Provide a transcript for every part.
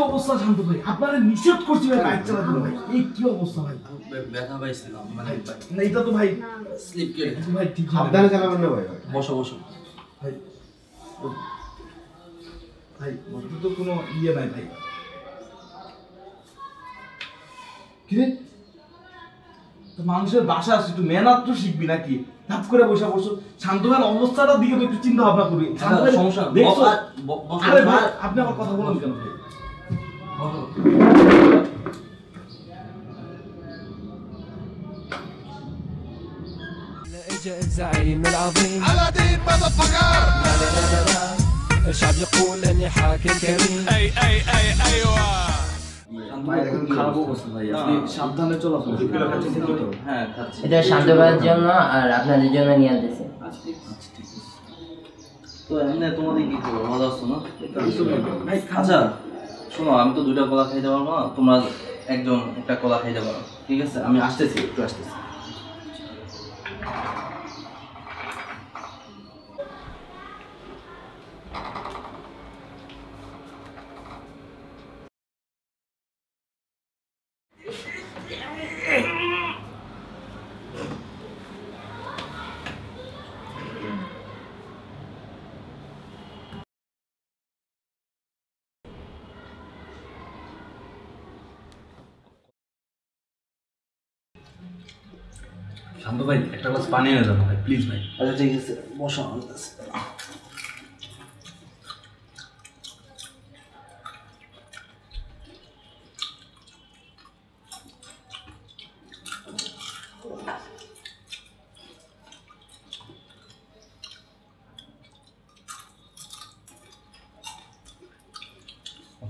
অবস্থা শান্ত ভাই? আপনারা নিষেধ করছি ভাই বাইক চালাতে ভাই। এই কি অবস্থা ভাই? ব্যথা পাইছিলাম মানে না এটা তো ভাই স্লিপ কেটে ভাই ঠিক সাবধানে চালাবেন না ভাই। বসো বসো ভাই ভাই বলতে তো কোনো ইয়ে নাই ভাই। কি রে তো মানুষের বাসা আছে একটু মেহনত তো শিখবি নাকি? ধাপ করে বসে বসো। শান্ত ভাইয়ের অবস্থাটার দিকে তো একটু চিন্তা ভাবনা করবি। শান্ত ভাই সমস্যা দেখছো? আরে ভাই আপনি আমার কথা বলেন কেন ভাই? اجا الزعيم العظيم على دين مدفقر الشعب يقول اني حاكم كريم اي اي اي ايوه খারাপ অবস্থা ভাই আপনি সাবধানে চলাফেরা করুন। হ্যাঁ খাচ্ছি এটা শান্ত ভাইয়ের জন্য আর আপনাদের জন্য নিয়ে আনতেছি। আচ্ছা ঠিক আছে তো এমনি তোমাদের কি খবর ভালো আছো না? ভাই আচ্ছা শোনো আমি তো দুইটা কলা খাইতে পারবো না তোমরা একজন একটা কলা খাইতে পারো ঠিক আছে আমি আসতেছি একটু আসতেছি শান্ত ভাই একটা গ্লাস পানি এনে দেন ভাই প্লিজ ভাই। আচ্ছা ঠিক আছে বসো আনতেছি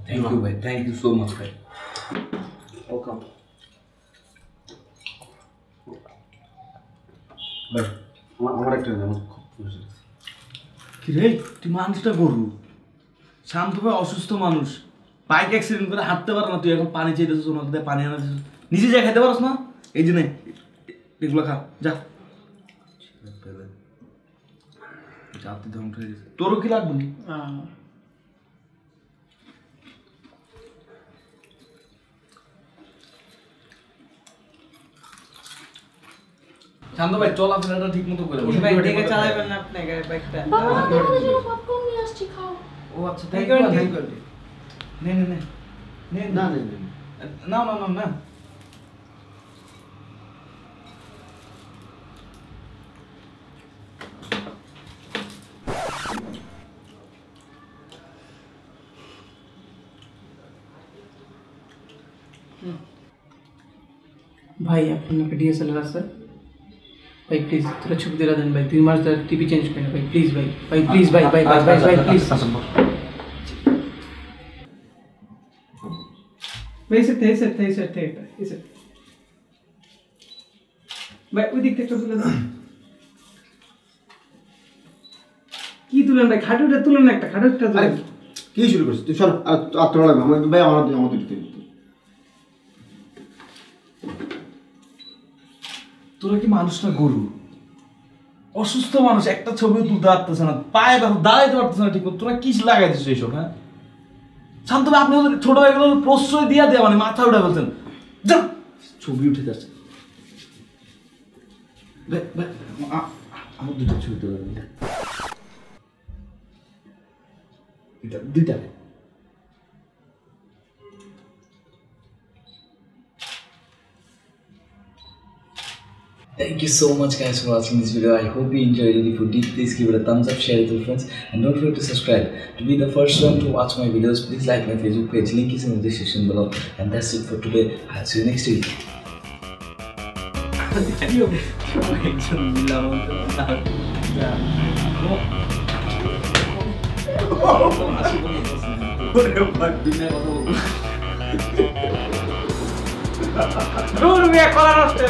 থ্যাংক ইউ ভাই, থ্যাংক ইউ সো মাচ ভাই। ওয়েলকাম ভাই আমার একটা আমার খুব খুশি। কি রে তুই মানুষটা গরু। শান্ত ভাই অসুস্থ মানুষ, বাইক অ্যাক্সিডেন্ট করে হাঁটতে পারে না, তুই এখন পানি চাইতেছিস ওনাকে পানি আনা দিছিস, নিজে যা খেতে পারস না? এই জন্যে এগুলো খা যা। জাতি ধ্বংস হয়ে গেছে। তোরও কি লাগবে না? শান্ত ভাই চলাফেরাটা ঠিক মতো করে ভাই দেখে চালাবেন না আপনি বাইকটা। বাবা তোমাদের জন্য পপকর্ন নিয়ে আসছি, খাও। ও আচ্ছা থ্যাংক ইউ থ্যাংক ইউ। নে নে নে নে না না না না না না না भाई अपने डीएसएलआर আছে भाई प्लीज थोड़ा छुप दिला देन भाई 3 मास तक टीवी चेंज करना भाई प्लीज भाई भाई प्लीज भाई भाई भाई भाई भाई प्लीज भाई से इसे भाई ওই দিক থেকে তুলে দাও কি তুলেন ভাই খাটুটা তুলেন না একটা খাটুটা তুলেন কি শুরু করছিস তুই? সর আত্মরা লাগবে আমার ভাই আমার দিতে তোরা কি মানুষ না গরু? অসুস্থ মানুষ একটা ছবিও তুলতে পারতেছে না, পায়ে ব্যথা, দাঁড়াইতে পারতেছে না ঠিক মতো। তোরা কি লাগাইছিস এইসব? হ্যাঁ শান্ত ভাই আপনি ওদের ছোট হয়ে গেল প্রশ্রয় দিয়া দেওয়া মানে মাথা উঠে বলছেন যা ছবি উঠে যাচ্ছে। আমার দুটো ছবি তুলে দুইটা Thank you so much guys for watching this video. I hope you enjoyed it. If you did, please give it a thumbs up, share it with friends, and don't forget to subscribe. To be the first one to watch my videos, please like my Facebook page. Link is in the description below. And that's it for today. I'll see you next week. দূর মিয়া কলা নষ্ট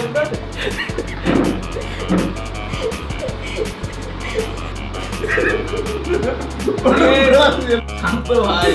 শান্ত ভাই